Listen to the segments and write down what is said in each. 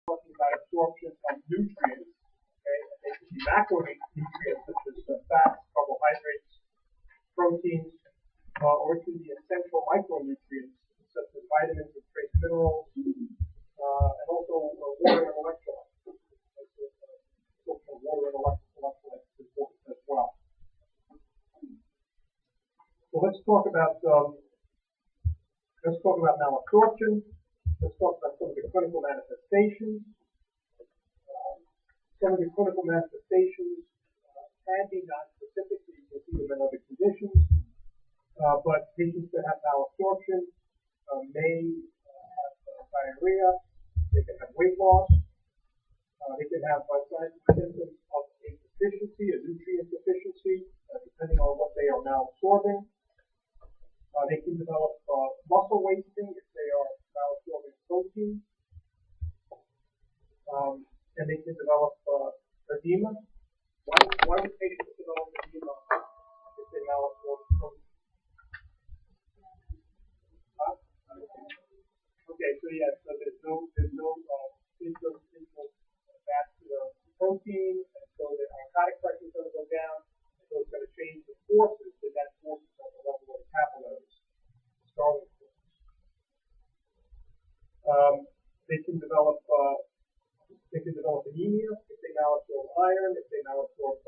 talking about absorption of nutrients. Okay, and they can be macronutrients such as fats, carbohydrates, proteins, or it can be essential micronutrients such as vitamins and trace minerals, and also water and electrolytes. Absorption of water and electrolytes is important as well. So let's talk about malabsorption. Let's talk about some of the clinical manifestations. Some of the clinical manifestations can be non-specific, so you can see them in other conditions. But patients that have malabsorption may have diarrhea. They can have weight loss. They can have symptoms of a deficiency, a nutrient deficiency, depending on what they are malabsorbing. They can develop muscle wasting if they are malabsorbing protein. And they can develop edema. Why would patients develop edema if they malabsorb protein? Okay, so there's no intravascular protein, and so the narcotic pressure is going to go down, and so it's going to change the forces that forces on the level of the capillaries, starting forces. They can develop anemia if they malabsorb iron, if they malabsorb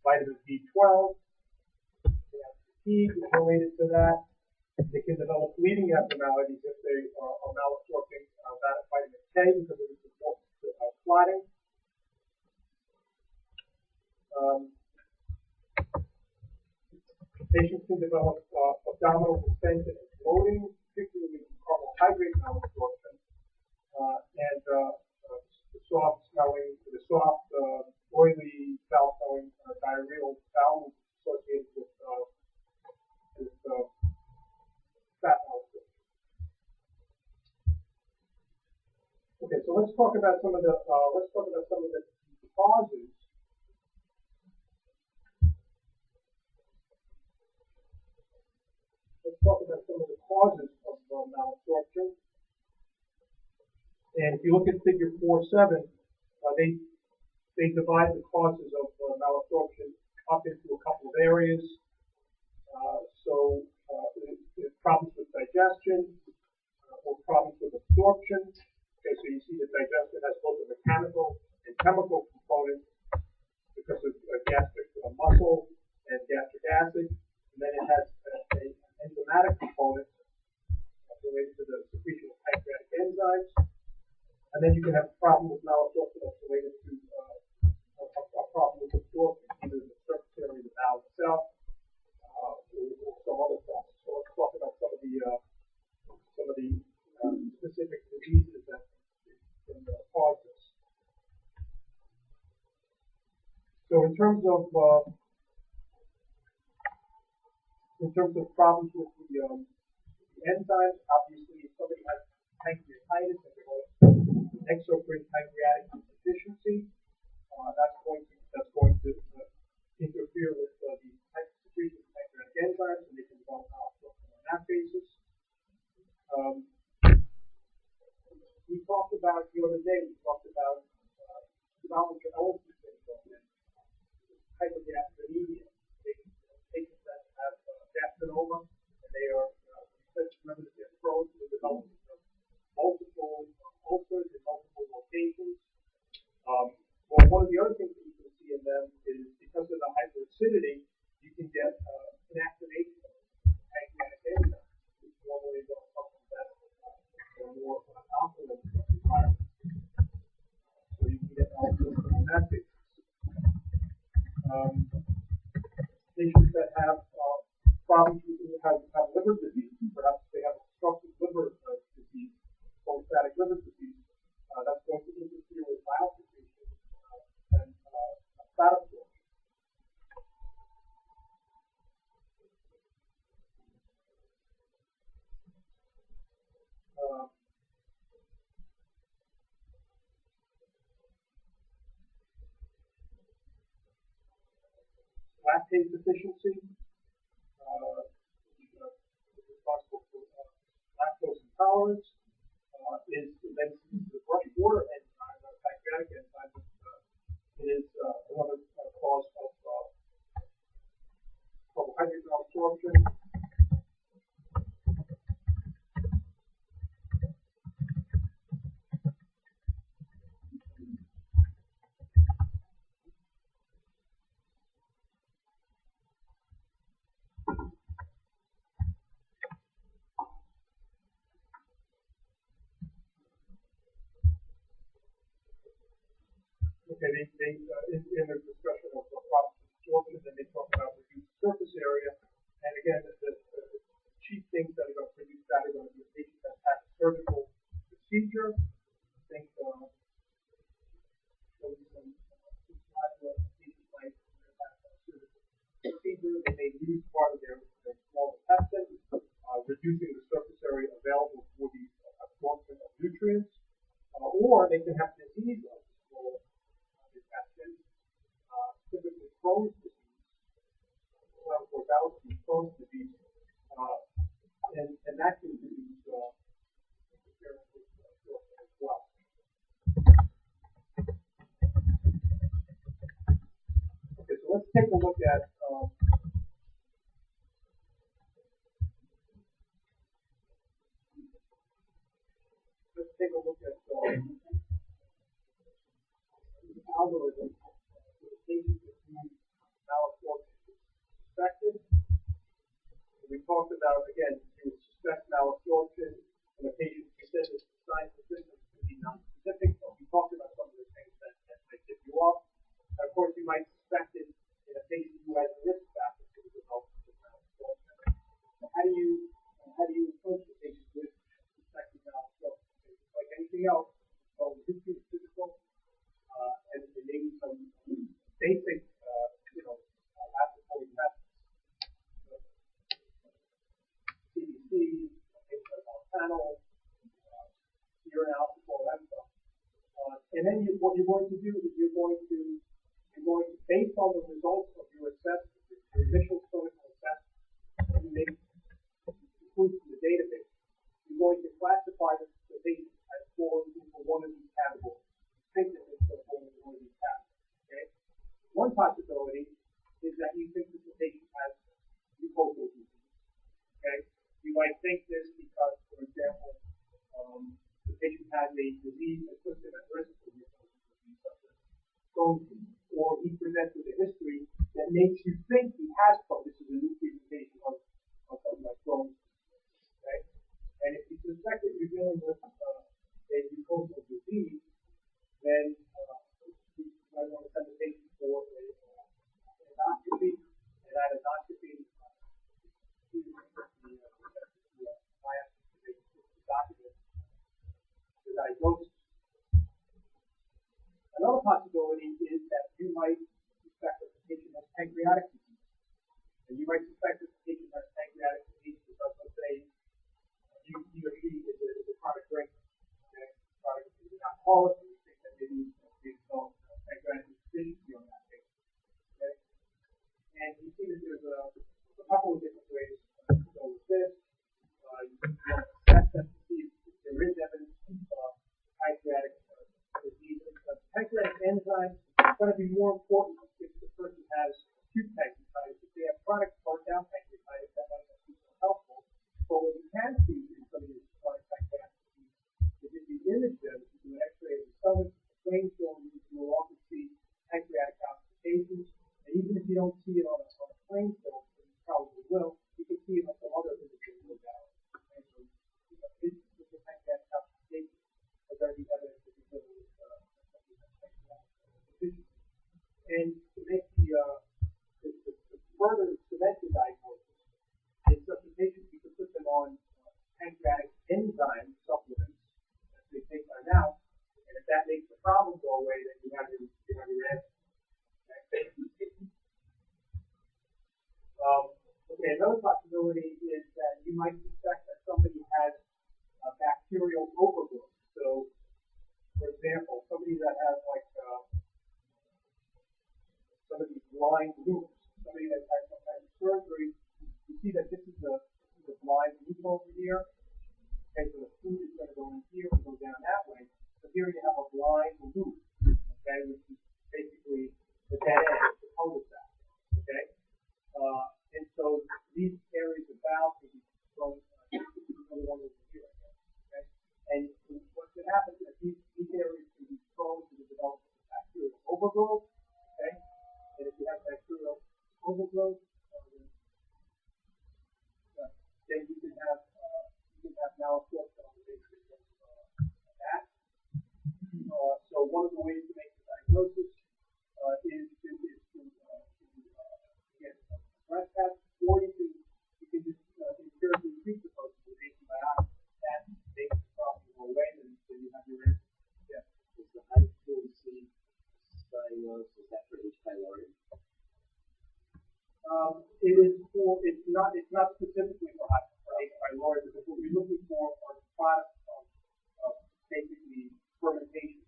vitamin B12. They have fatigue related to that. They can develop bleeding abnormalities if they are malabsorbing vitamin K because of its importance to clotting. Patients can develop abdominal distension and bloating, particularly carbohydrate malabsorption, and the soft, oily, foul-smelling diarrheal bowel associated with fat malabsorption. Okay, so let's talk about some of the causes. Let's talk about some of the causes of malabsorption. And if you look at Figure 4.7, they divide the causes of malabsorption up into a couple of areas. Problems with digestion or problems with absorption. Okay, so you see that digestion has both a mechanical and chemical component because of gastric muscle and gastric acid, and then it has an enzymatic component related to the secretion of pancreatic enzymes. And then you can have a problem with malabsorption that's related to a problem with absorption, either the surface area of the bowel itself or some other process. So let's talk about some of the specific diseases that can cause this. So in terms of problems with the enzymes, obviously if somebody has pancreatitis and exocrine pancreatic insufficiency, that's going to interfere with the secretion of pancreatic enzymes, and they can develop malabsorption on that basis. We talked about the other day. We talked about Walter-Ellis syndrome and hypergastrinemia. Patients that have gastrinoma, and they are remember that they're prone to the development of multiple ulcers in multiple locations. Well, one of the other things that you can see in them is because of the hyperacidity, you can get an activation of pancreatic enzymes, which normally don't come from that more alkaline environment. So you can get malabsorption on that basis. Patients that have problems with have liver disease, perhaps they have obstructive liver disease, cholestatic liver disease, that's going to interfere with bile secretion and fat absorption. Lactase deficiency, responsible for lactose intolerance, is then the brush water enzyme Okay, in the discussion of profit absorption, then they talk about reduced surface area. And again, the chief things that are going to produce that are going to be a patient that has a surgical procedure. I think show you some slides where patients might have a surgical procedure. They may lose part of their small intestine, reducing the surface area available for the absorption of nutrients. Or they can have disease of the small intestine, typically Crohn's disease, or Crohn's disease, and that can produce interference with absorption as well. Okay, so let's take a look at the algorithm for the patient with whom malabsorption is suspected. We talked about, again, you would suspect malabsorption in a patient who says that the signs and symptoms could be non-specific, but we talked about some of the things that might tip you off. And of course, you might suspect it in a patient who has a risk factor for the development of malabsorption. So how do you approach the patient with suspected malabsorption? Like anything else, so history is physical, and maybe some basic, laboratory methods. CBC, panel, urinalysis, all that stuff. And then what you're going to do is you're going to, based on the results of your assessment, your initial clinical assessment, you make includes in the database, you're going to classify the patient as falling into one of these categories. Think that it's falling into one of these categories. Okay? One possibility is that you think that the patient has mucosal disease. Okay? You might think this because, for example, the patient has a disease that puts him at risk for mucosal disease, such as Crohn's disease, or he presents with a history that makes you think he has Crohn's. This is a new presentation of something like Crohn's. Okay? And if you suspect that you're dealing with a mucosal disease, then you might want to send the patient for an endoscopy, and that endoscopy document the diagnosis. Another possibility is that you might suspect that the patient has pancreatic disease. And you might suspect that the patient has pancreatic disease because, let's say, he or she is a chronic drinker. Okay? Chronic is an alcoholic, and you think that maybe they develop pancreatic deficiency on that patient. Okay? And you see that there's a couple of different ways to go with this. You can assess them to see if there is evidence of pancreatic disease. Pancreatic enzymes are going to be more important if the person has acute pancreatitis. If they have chronic or down pancreatitis, that might not be so helpful. But what you can see in somebody with chronic pancreatic disease is if you image them, if you do an X-ray of the stomach, the brainstorm, you will often see pancreatic calcifications. And even if you don't see it on a plain film, and you probably will, you can see it on some other images of that. Okay, so the pancreatic calcifications are going to be evidence that you're dealing with pancreatic deficiency. And to make the further cement the diagnosis, in such a patient, you can put them on pancreatic enzyme supplements that they take by now, and if that makes the problem go away, then you have your answer. Okay, another possibility is that you might suspect that somebody has bacterial overgrowth. So, for example, somebody that has like some of these blind loops, somebody that has some kind of surgery, you see that this is a blind loop over here. Okay, so the food is going to go in here and go down that way. So here you have a blind loop, okay, which is basically the dead end, the cul-de-sac. Okay, and so these areas of valve can be thrown. Another one over here, okay, and what can happen is these areas can be prone to the development of bacterial overgrowth. Okay, and if you have bacterial overgrowth, then you can have malabsorption on the basis of that. So one of the ways to make the diagnosis diagnosis is to again, address that, or you can just empirically treat the person with antibiotics that makes the problem go away, and then you have your answer. Yeah. Is the high-frequency diagnosis, is that for H. pylori? It's not specifically for H. pylori, because what we're looking for are products of basically fermentation,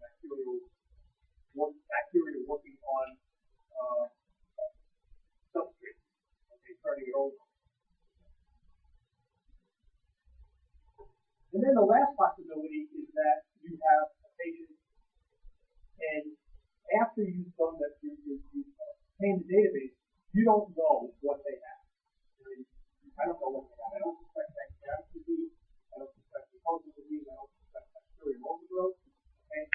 bacteria working on substrate, okay, turning it over. And then the last possibility is that you have a patient, and after you've done that, you've obtained the database, you don't know what they have. I don't know what they have. I don't suspect pancreatic disease. I don't suspect mucosal disease. I don't suspect bacterial overgrowth. Okay?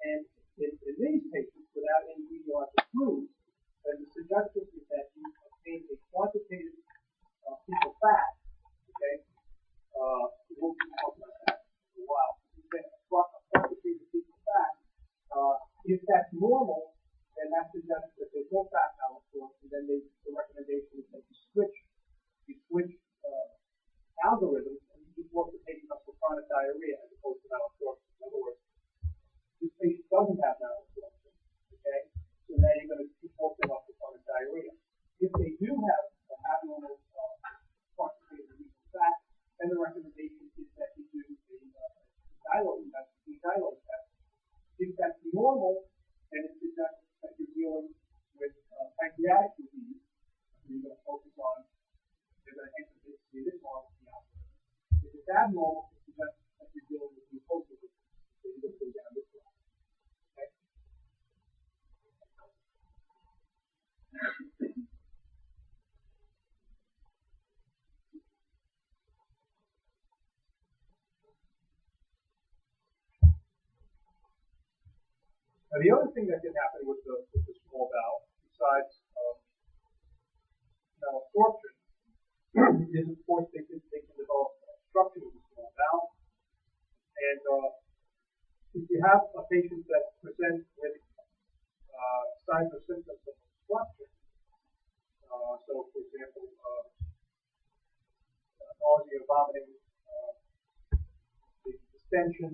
And in these patients, without any etiologic clues, then the suggestion is that you obtain a quantitative fecal fat. Okay? We'll talk about that in a while. A quantitative fecal fat. If that's normal, then that suggests that there's no fat malabsorption. Then the recommendation is that you switch algorithms, and you just work the patient up for chronic diarrhea as opposed to malabsorption. In other words, this patient doesn't have malabsorption, okay? So now you're going to just work them up for chronic diarrhea. If they do have an abnormal quantitative fecal fat, then the recommendation is that you do a dilute test. If that's normal, then it suggests that you're dealing with pancreatic disease. You're going to focus on, you're going to enter this one with the algorithm. If it's abnormal, it suggests that you're dealing with mucosal disease. So you're going to go down this line. Okay? Now, the other thing that can happen with the small bowel, besides malabsorption, is, of course, they can develop obstruction of the small bowel. And if you have a patient that presents with signs or symptoms of obstruction, so, for example, nausea, vomiting, distension,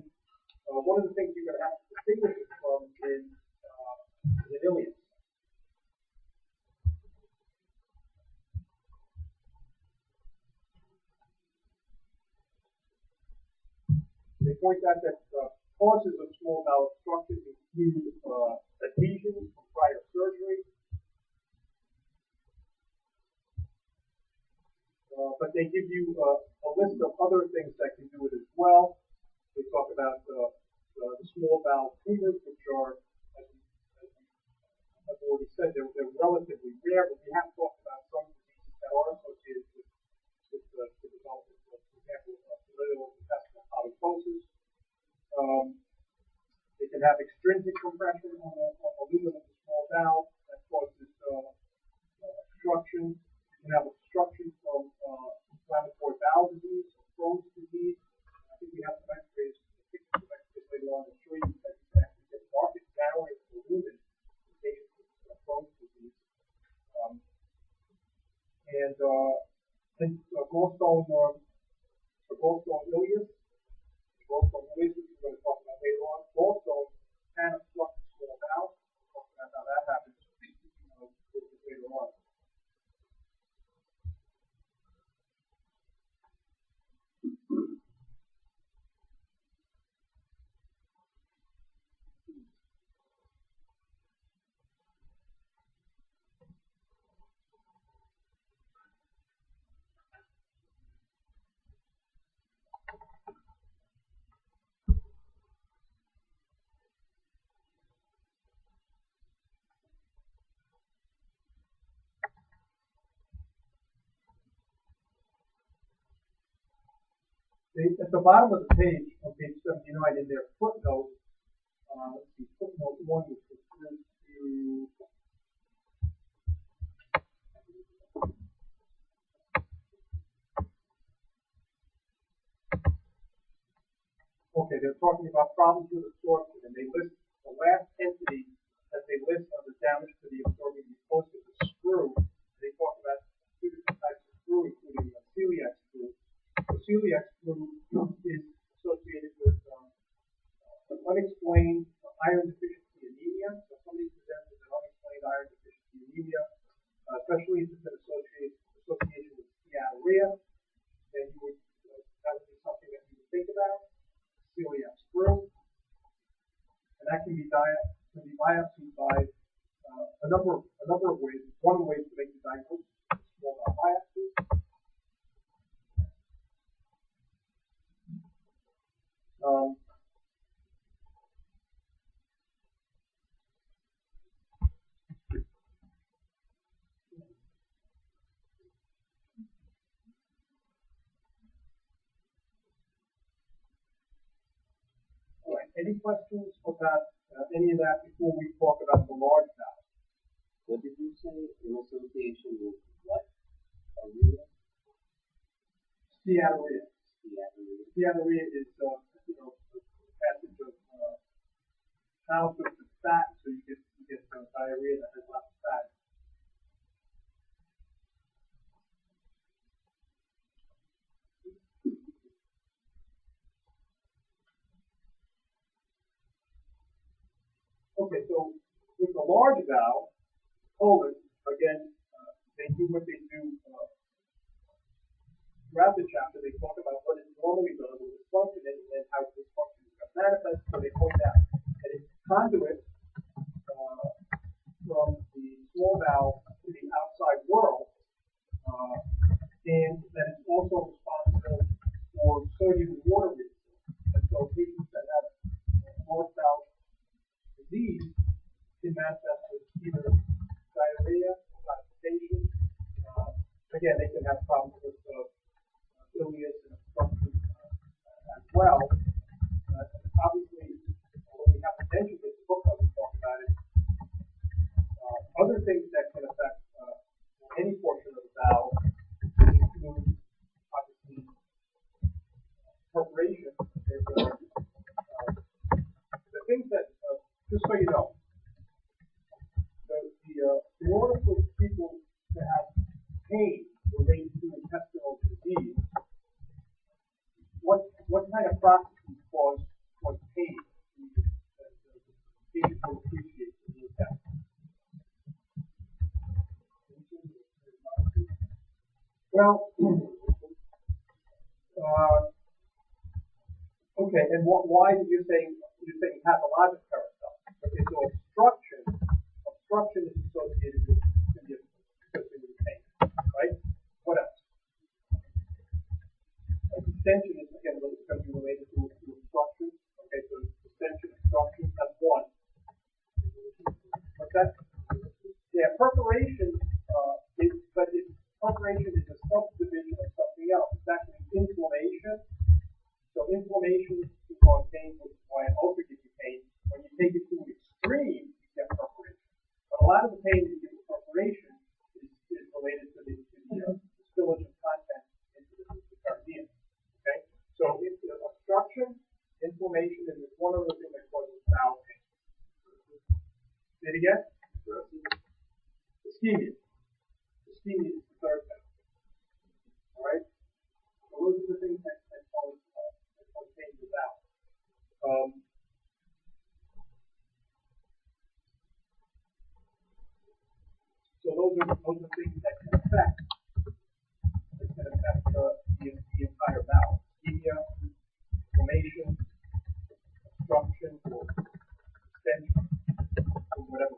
one of the things you're going to have to distinguish it from is an ileus. They point out that causes of small bowel obstruction include adhesions from prior surgery, but they give you a list of other things that can do it as well. They talk about the small bowel tumors, which are, as I've already said, they're relatively rare, but we have talked about some diseases that are associated with the development of, for example, familial intestinal polyposis. They can have extrinsic compression on the lumen of the small bowel that causes obstruction. You can have obstruction from inflammatory bowel disease, or Crohn's disease. I think we have some x-rays, pictures of x-rays later on to show you that you can actually get marked narrowing of the lumen in patients with Crohn's disease. And gallstone ileus. Gallstone ileus, which we're going to talk about later on. Gallstone can obstruct the small bowel. We'll talk about how that happens later on. At the bottom of the page, on page 79, in their footnote, let's see, footnote 1, which refers to okay, they're talking about problems with absorption, and they list the last entity that they can be biopsied by a number of ways. One of the ways to make the diagnosis is small bowel biopsy. All right. Any questions about any of that before we talk about the large bowel? What did you say in association with what? Urea? Steatorrhea. Steatorrhea. Steatorrhea is passage of childhood to fat, so you get diarrhea that has lots of fat. Okay, so with the large bowel, colon, again, they do what they do throughout the chapter. They talk about what is normally done with dysfunction and how dysfunction is going to manifest. So they point out that it's conduit from the small bowel to the outside world, and that it's also responsible for sodium and water reabsorption. And so patients that have large bowel disease can manifest with either diarrhea, constipation. Again, they can have problems with ileus and obstruction as well. Obviously, although we haven't mentioned this, the book doesn't talk about it. Other things that can affect any portion of the bowel include, obviously, perforation. The things that, just so you know, in order for people to have pain related to intestinal disease, what kind of processes cause pain? The patient will appreciate in the intestine. Well, okay, and why did you say pathologic peristalsis? Okay, so obstruction is associated with pain, right? What else? Distension is again going to be related to obstruction. Okay, so distension, obstruction, that's one. What's that? Yeah, perforation perforation is a subdivision of something else. It's actually inflammation. So inflammation can cause pain, which is why it also gives you pain. When you take it to an extreme, you get perforation. But a lot of the pain that you get with perforation is related to the spillage of content into the perineum. Okay? So obstruction, inflammation, and there's one other thing that causes bowel pain. Say it again? Ischemia. Ischemia is the third thing. All right? So those are the things that cause pain in the bowel. So those are things that can affect the entire bowel. Ischemia, inflammation, obstruction, or distension, or whatever.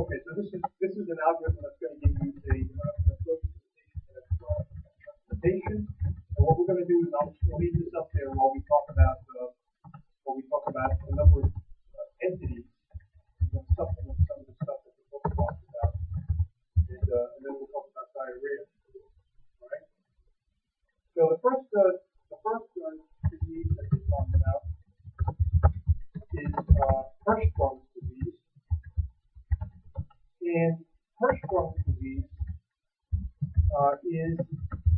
Okay, so this is an algorithm that's going to give you an approach to the patient. And what we're going to do is I'll leave this up there while we talk about a number of entities. We're going to supplement some of the stuff that the book talks about, and then we'll talk about diarrhea. All right. So the first disease that we're talking about is Hirschsprung's disease. And Hirschsprung's disease is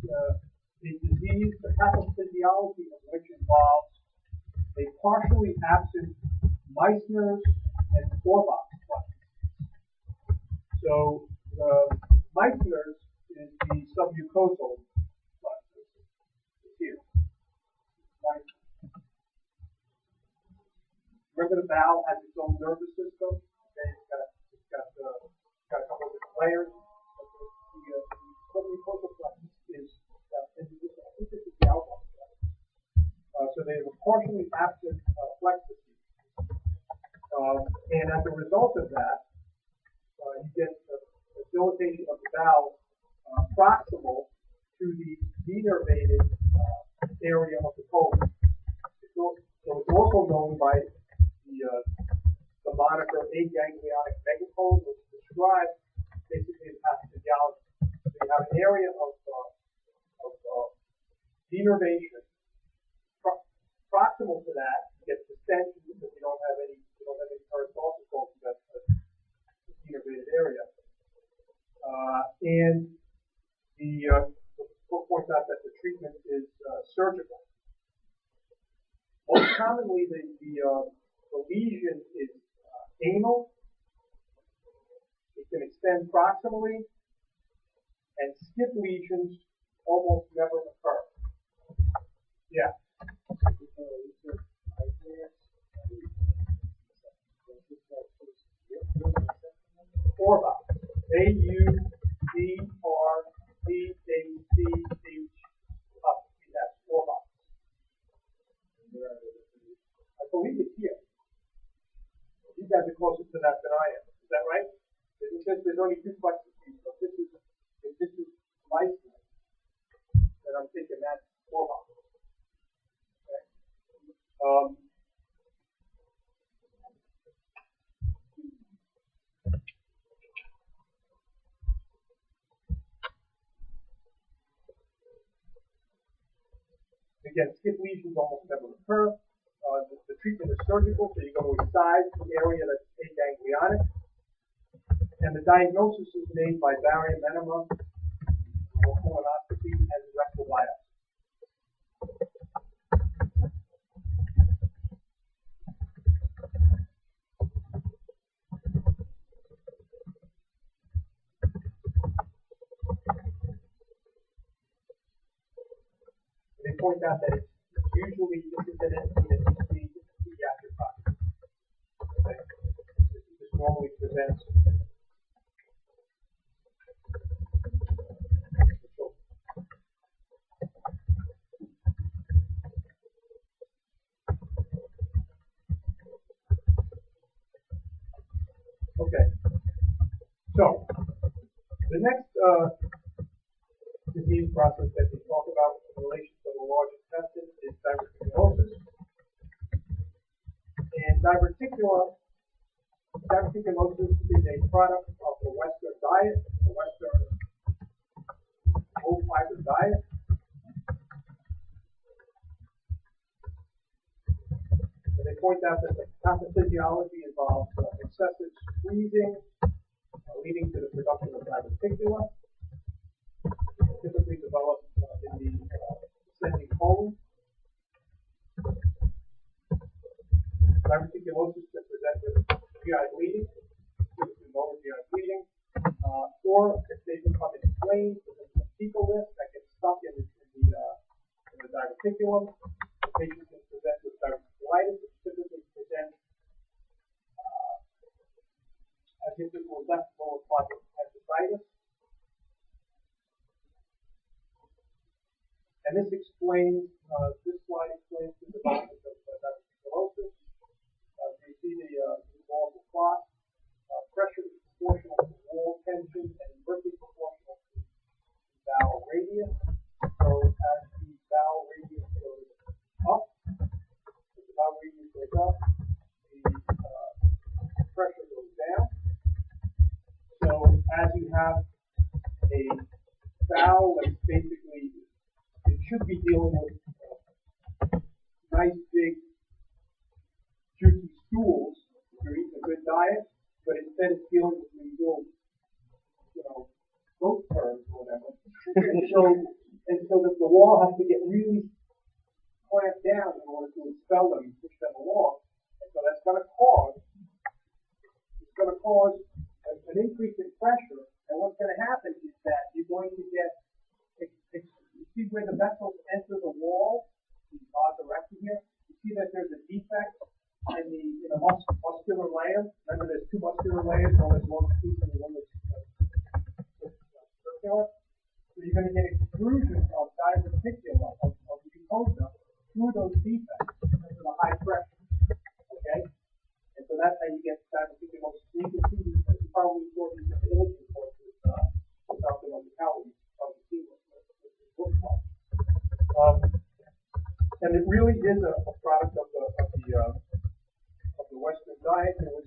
a disease, the pathophysiology of which involves a partially absent Meissner's and Forbach processes. So the Meissner's is the submucosal process here. Remember the bowel has its own nervous system. Okay, it's got a couple of different layers. The mucosal plexus is, I think this is the outline. So they have a partially absent plexus. And as a result of that, you get the dilatation of the bowel proximal to the denervated area of the colon. So it's also known by the moniker aganglionic megacolon, which describes basically the pathophysiology. So you have an area of denervation. Proximal to that, you get distension because you don't have any peristaltic that's a denervated area. And the book points out that the treatment is surgical. Most commonly, the lesion is anal. It can extend proximally, and skip lesions almost never occur. Yeah. Orbox. A-U-B-R-B-A-C-H. Orbox. I believe it's here. You guys are closer to that than I am. Is that right? It says there's only two plexuses. So if this is license, then I'm thinking that's Orbox. Okay. Again, skip lesions almost never occur. The treatment is surgical, so you go to excise the area that's aganglionic. And the diagnosis is made by barium enema, or colonoscopy, and rectal biopsy. They point out that it's usually incident in the pediatric population. Okay. This normally presents. Okay. So the next disease process that we talk about in relation to the large intestine is diverticulosis. And diverticulosis is a product of the Western diet, the Western low fiber diet. And they point out that the pathophysiology involves excessive squeezing, leading to the production of diverticula. Typically developed in the descending colon. Diverticulosis can present with GI bleeding, typically lower GI bleeding, or if they become inflamed with a fecal list that gets stuck in the diverticulum, the patient can present with diverticulitis, which typically presents as if it were left lower quadrant appendicitis. And this explains, this slide explains the development of diverticulosis. You see the wall of the clot. Pressure is proportional to wall tension and inversely proportional to bowel radius. So as the bowel radius goes up, the pressure goes down. So as you have a bowel that's basically, it should be dealing with nice big juicy stools if you're eating a good diet, but instead it's dealing with these little, goat turds or whatever. so the wall has to get really clamped down in order to expel them and push them along. And so that's going to cause an increase in pressure. And what's going to happen is that you're going to get, you see where the vessels enter the wall, these odds are right here. You see that there's a defect in the muscular layer. Remember, there's two muscular layers, one that's longitudinal and one that's circular. So you're going to get extrusion of diverticulum of the mucosa through those defects because of the high pressure. Okay, and so that's how you get diverticulum. So you can see these. You probably saw these image reports with Dr. Locatelli. Probably see what it looks like. And it really is a product of the Western diet. It was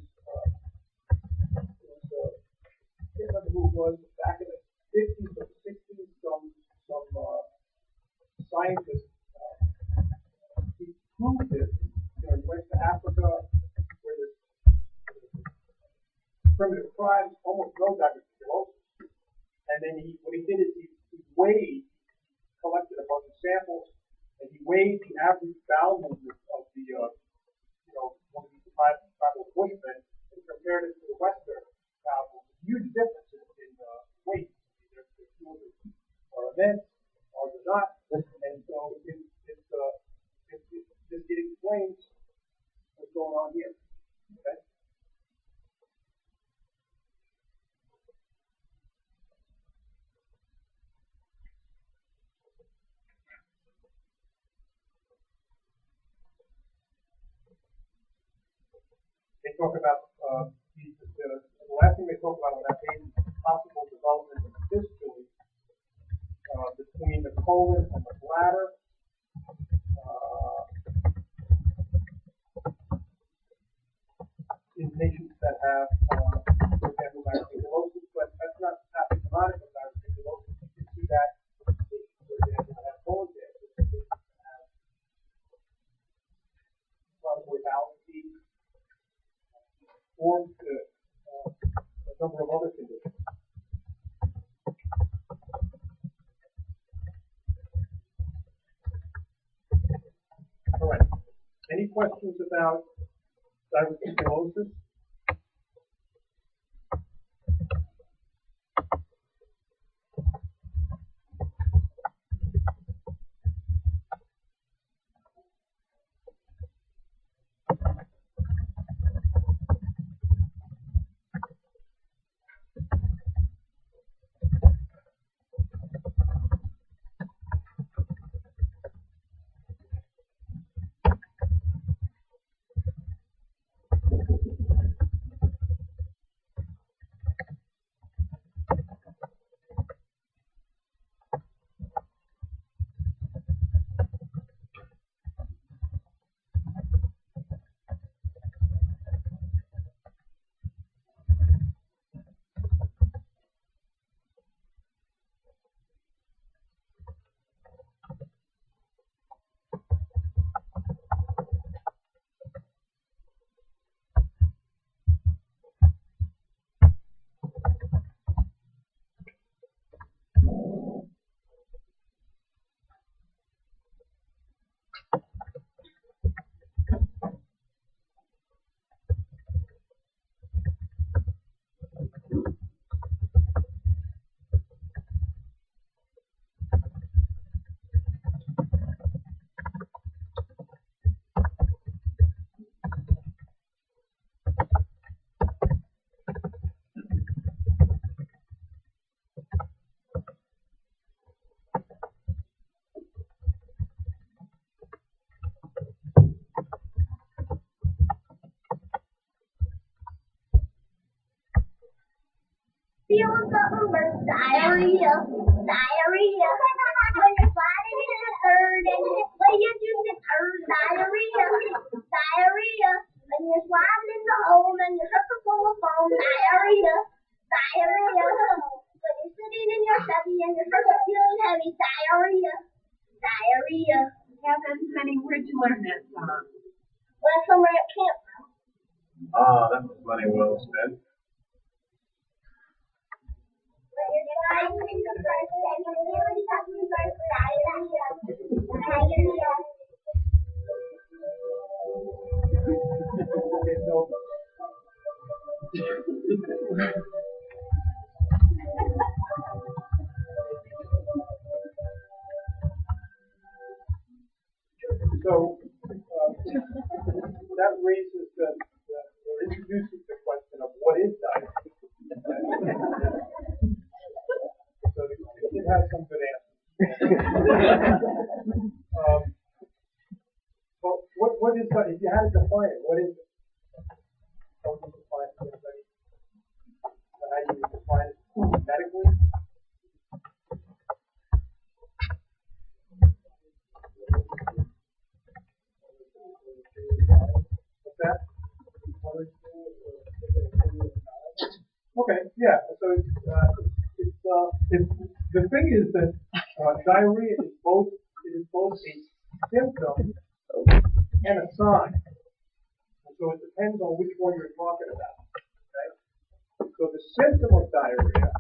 I can't remember who it was back in the 50s or 60s. Some scientists he proved it. He went to Africa where the primitive tribes almost no diverticulosis. And then what he did is he collected a bunch of samples, and he weighed the average bowel movement of the one of these tribal bushmen and compared it to the Western bowel movement. Huge differences in weight. Their fuels are immense, ours are not, and so it explains what's going on here. Okay. They talk about the last thing they talk about on that page is possible development of fistulae between the colon and the bladder. In patients that have, for example, diverticulosis, but that's not asymptomatic of diverticulosis. You can see that in patients, for example, that have colon cancer, patients that have inflammatory bowel disease, or a number of other conditions. All right. Any questions about diverticulosis? Feeling something versus diarrhea. Diarrhea. When you're sliding in the third and when you do the third, diarrhea. Diarrhea. When you're sliding in the hole and your circle full of foam, diarrhea. Diarrhea. When you're sitting in your Chevy and your circle feeling heavy, diarrhea. Diarrhea. Honey, where'd you learn that song? Well, somewhere at camp. Ah, that was money well spent. When you're sliding in the first and you're feeling something versus diarrhea. Diarrhea. Okay, so that raises has some good answers. Well, what is that? If you had to define it, what is it? How would you define it? Anybody? How do you define it medically? What's that? Okay, yeah. So the thing is that diarrhea is both a symptom and a sign. And so it depends on which one you're talking about. Okay? So the symptom of diarrhea,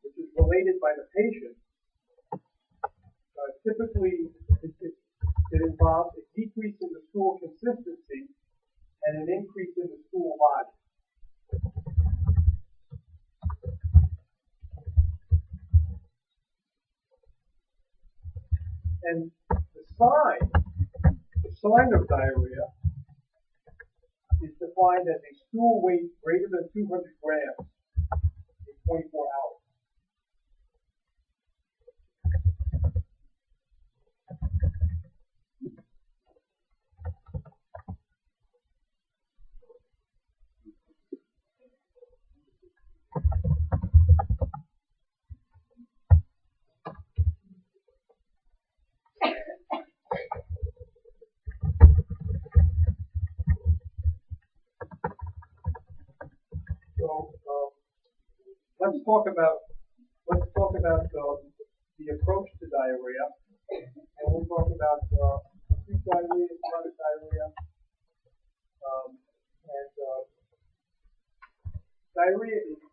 which is related by the patient, typically it involves a decrease in the stool consistency and an increase in the stool volume. And the sign of diarrhea is defined as a stool weight greater than 200 grams in 24 hours. So let's talk about the approach to diarrhea, and we'll talk about acute diarrhea, chronic diarrhea, and diarrhea is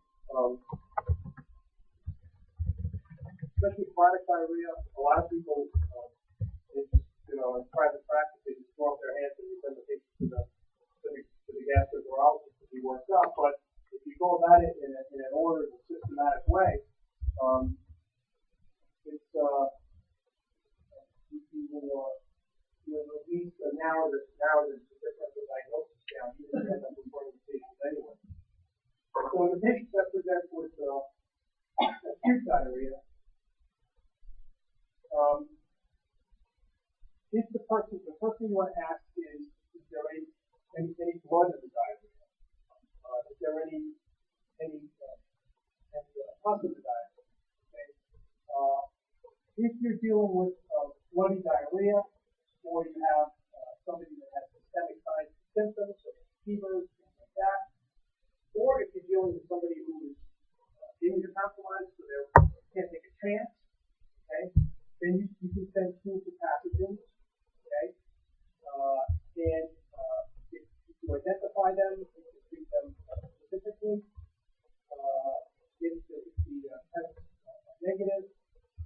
especially chronic diarrhea. A lot of people, in private practice, they just throw up their hands and send the patient to the gastroenterologist to be worked up. But if you go about it in an ordered and systematic way, you will at least narrow the differential diagnosis down, even if you end up referring the patient anyway. So the patient that presents with acute diarrhea, the first thing you want to ask is there any blood in the diarrhea? Is there any pus in the diarrhea? Okay. If you're dealing with bloody diarrhea, or you have somebody that has systemic signs and symptoms, so fevers, things like that, or if you're dealing with somebody who is immunocompromised, so they can't take a chance, okay, then you can send stool to pathogens, okay, and if you identify them, you can treat them specifically. If the test is negative,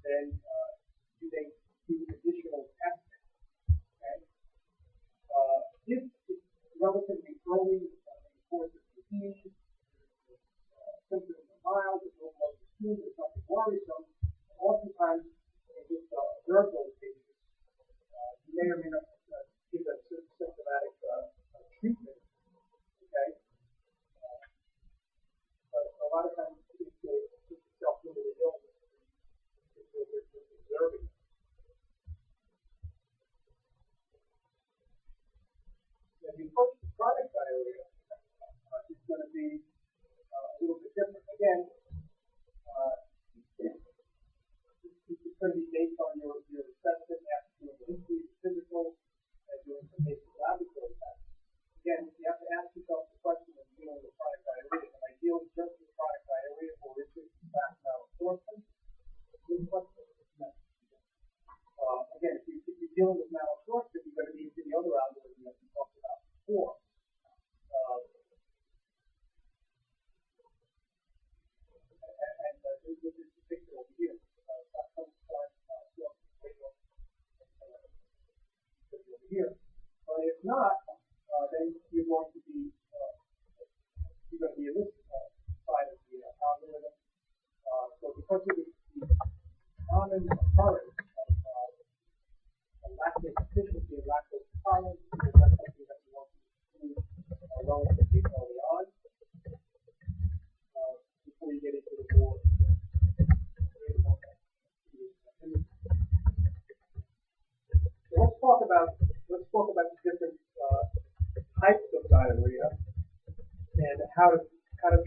then they do additional testing. Okay? If it's relatively early in the course of the disease, symptoms are mild, there's no blood in the stool, there's nothing worrisome, oftentimes in this observed those patients, you may or may not give them symptomatic treatment. Okay? But a lot of times it's a self-limited illness. It's observing. Now, the approach to chronic diarrhea is going to be a little bit different. Again, it's going to be based on your assessment after doing the history, physical, and doing some basic laboratory tests. Again, you have to ask yourself the question when you're dealing with chronic diarrhea: am I dealing just with chronic diarrhea, or is it fast malabsorption? Good question. No. Again, if you're dealing with malabsorption, you're going to need to the other algorithm that we talked about before. And this is depicted over here. Over here. But if not, then you're going to be in this side of the algorithm. So because of the common occurrence of lactate deficiency and lactose intolerance, that's something that we want to do relatively early on before you get into the more talk about the different types of diarrhea and how to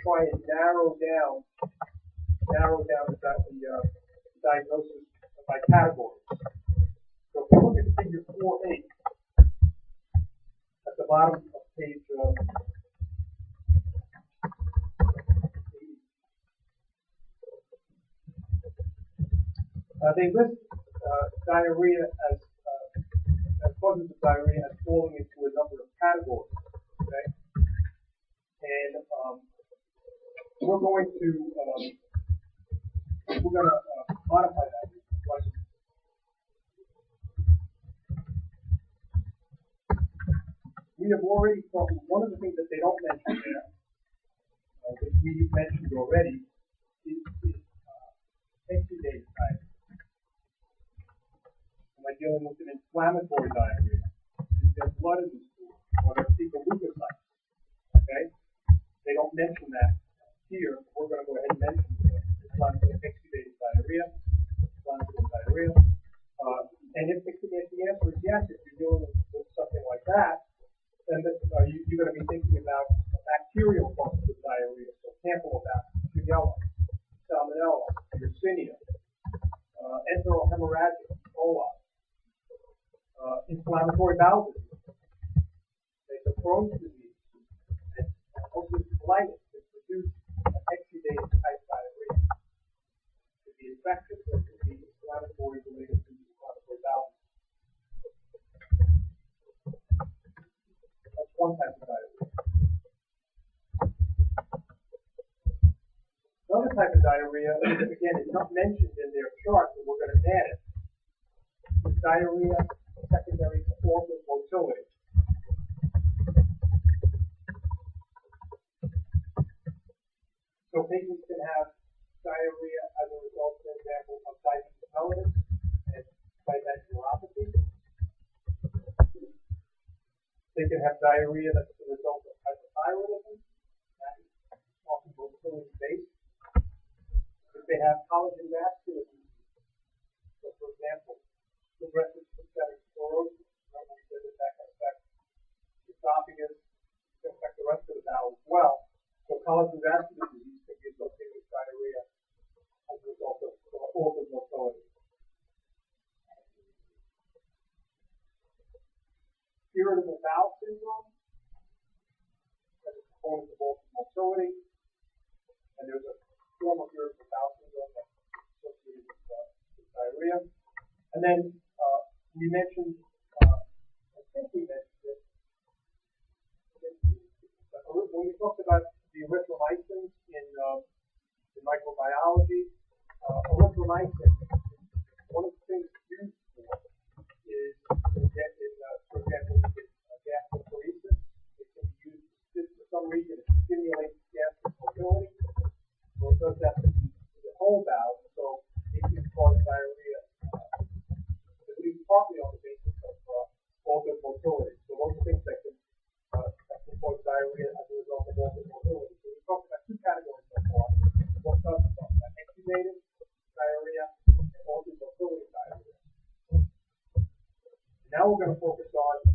try and narrow down the diagnosis by categories. So if you look at figure 4.8 at the bottom of page 80. They list diarrhea as causes of diarrhea as falling into a number of categories. Okay, and we're going to modify that. We have already talked. One of the things that they don't mention there, which we mentioned already, is exudate type. Am I dealing with an inflammatory diarrhea? Is there blood in the stool, or there's fecal leukocytes? Okay, they don't mention that here. We're going to go ahead and mention inflammatory exudated diarrhea, inflammatory diarrhea. And if the answer is yes, if you're dealing with something like that, then you're going to be thinking about bacterial causes of diarrhea, so Campylobacter, Shigella, Salmonella, Yersinia, enterohemorrhagic, E. coli, inflammatory bowel disease, there's a Crohn's disease, and ulcerative colitis that produce exudated type diarrhea. It could be infectious or it could be inflammatory related to inflammatory bowel disease. That's one type of diarrhea. Another type of diarrhea, again, it's not mentioned in their chart, but we're going to add it. Is diarrhea secondary to organ motility. So patients can have diarrhea as a result, for example, of diabetes mellitus and diabetic neuropathy. They can have diarrhea that's the result of hypothyroidism. That is often motility based. If they have collagen vascular disease, so for example, progressive systemic sclerosis, remember we said that can affect the esophagus, can affect the rest of the bowel as well. So collagen vascular disease can be associated with diarrhea as a result of organ motility. Irritable bowel syndrome, that is a component of organ motility, and there's a form of irritable bowel syndrome that's associated with diarrhea. And then we mentioned, I think we mentioned it, when we talked about the erythromycins in microbiology, erythromycin, one of the things it's used for is to get in, for example, to get gastroparesis. It can be used for some reason to stimulate gastric motility. So it does that to the whole bowel, so it can cause diarrhea, at least partly on the basis of organ motility. So those are things that can cause diarrhea as a result of organ motility. So we talked about two categories so far. We'll talk about exudative diarrhea and organ motility diarrhea. Now we're going to focus on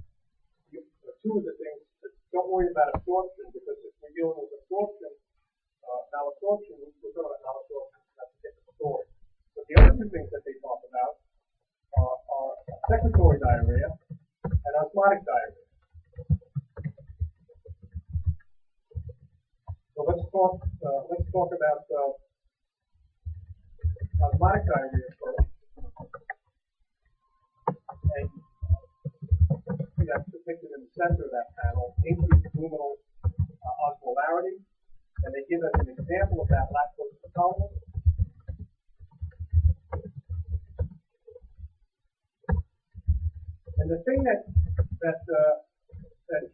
two of the things. Don't worry about absorption, because if we're dealing with absorption, malabsorption, we're talking about malabsorption. That's a different story. But the other two things that they talk about are secretory diarrhea and osmotic diarrhea. So let's talk about osmotic diarrhea first. And that's depicted in the center of that panel, increased luminal osmolarity. And they give us an example of that lactose intolerance. And the thing that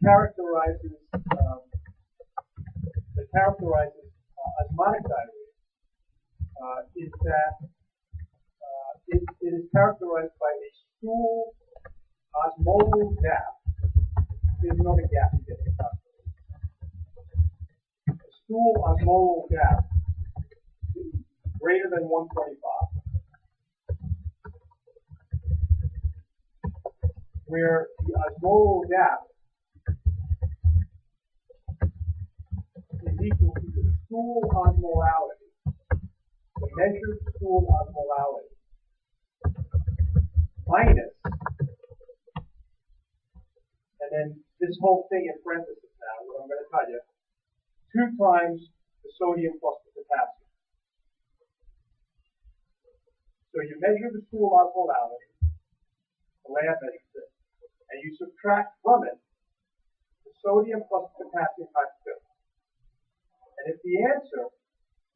characterizes osmotic diarrhea is that it is characterized by a stool osmolar gap. There's another gap you get in the a stool osmolar gap greater than 125. where the osmolar gap is equal to the stool osmolality, the measured stool osmolality, minus, and then this whole thing in parentheses now, what I'm going to tell you, 2 times the sodium plus the potassium. So you measure the stool osmolality, the lab measures it, and you subtract from it the sodium plus the potassium times 2. And if the answer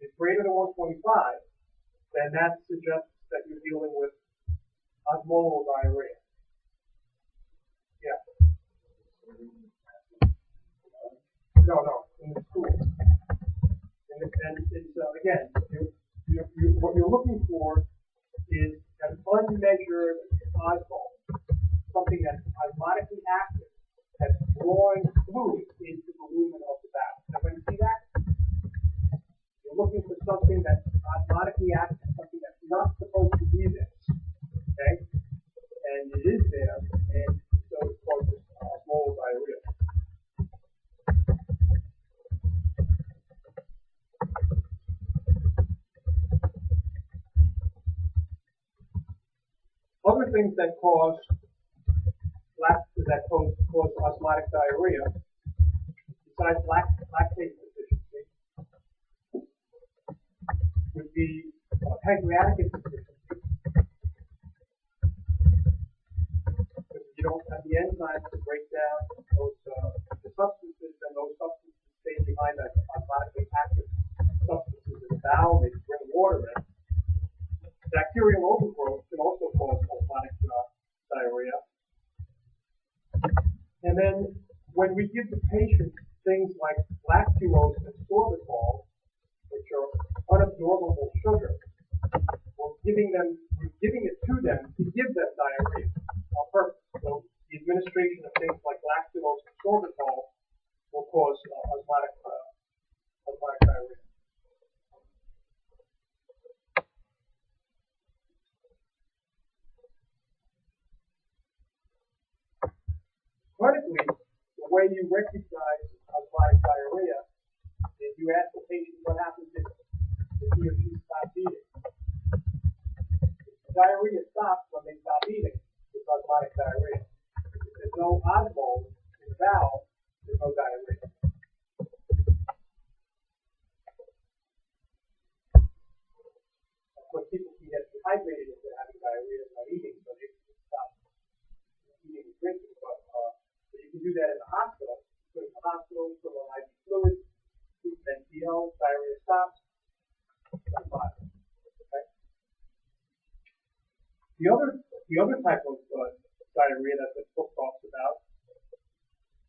is greater than 125, then that suggests that you're dealing with osmolar diarrhea. Yeah. No, in the stool. And it's again, what you're looking for is an unmeasured osmol, something that's osmotically active, that's drawing fluid into the lumen of the bowel. Everybody see that? You're looking for something that's osmotically active, something that's not supposed to be there. Okay? And it is there, and so it causes osmolar diarrhea. Other things that cause osmotic diarrhea, besides lactate deficiency, would be pancreatic insufficiency. Because you don't have the enzymes to break down those the substances, and those substances stay behind that osmotically active substances in the bowel. They bring water in. Bacterial overgrowth can also cause osmotic diarrhea. And then when we give the patient things like lactulose and sorbitol, which are unabsorbable sugar, we're giving it to them to give them diarrhea on purpose. So the administration of things like lactulose and sorbitol will cause osmotic diarrhea. Clinically, the way you recognize osmotic diarrhea is you ask the patient what happens if he or she stops eating. If the diarrhea stops when they stop eating, it's osmotic diarrhea. If there's no osmol in the bowel, there's no diarrhea. Of course, people can get dehydrated if they're having diarrhea and not eating, so they can stop eating and drinking. But you can do that in the hospital. Go to the hospital, put on IV fluid, keep NPL, diarrhea stops. That's fine. Okay. The other type of diarrhea that the book talks about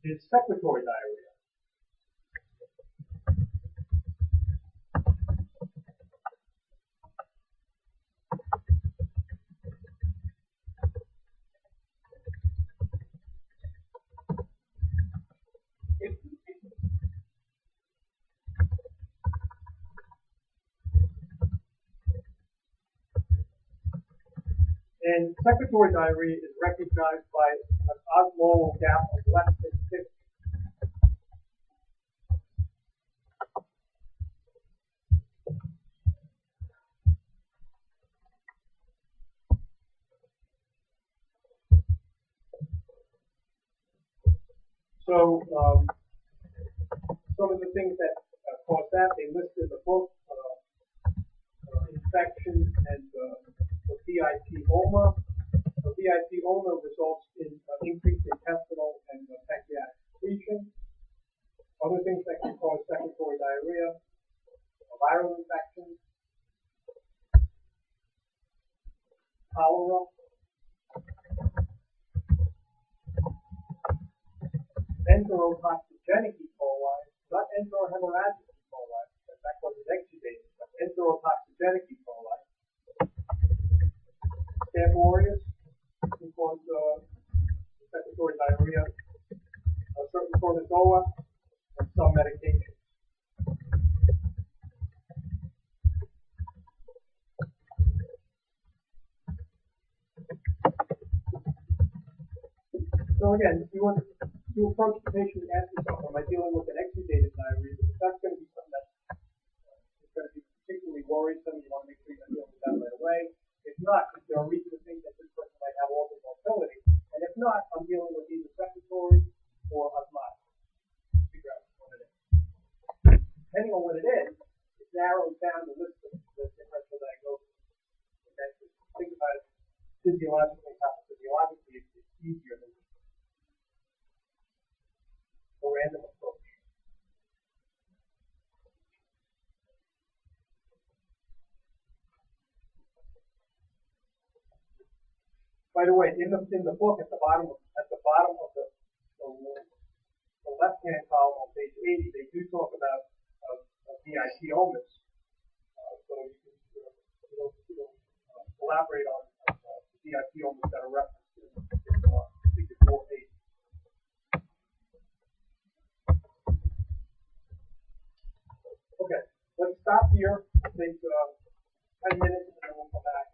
is secretory diarrhea. And secretory diarrhea is recognized by an osmolar gap of less than 50. So some of the things that cause that, they list in the book, infection and the VIP-oma. The VIP-oma results in increased intestinal and pancreatic secretion. Other things that can cause secretory diarrhea are viral infections, cholera, enterotoxigenic E. coli, not enterohemorrhagic E. coli, that causes exudations, but enterotoxigenic E. coli. Staph aureus can cause secretory diarrhea, certain protozoa, and some medications. Now again, if you want to approach the patient and ask yourself, am I dealing with an exudative diarrhea? Because that's going to be something that is going to be particularly worrisome. You want to make sure you're dealing with that right away. If not, is there a reason to think that this person might have organ motility? And if not, I'm dealing with either secretory or osmotic. Figure out what it is. Depending on what it is, it narrows down the list of the differential diagnosis. Okay, so think about it physiologically, pathophysiologically, it's easier than a random approach. By the way, in the book at the bottom of the left-hand column on page 80, they do talk about VIP illness. So you can elaborate on VIP illness that are referenced in figure 4A. Okay, let's stop here. Take 10 minutes and then we'll come back.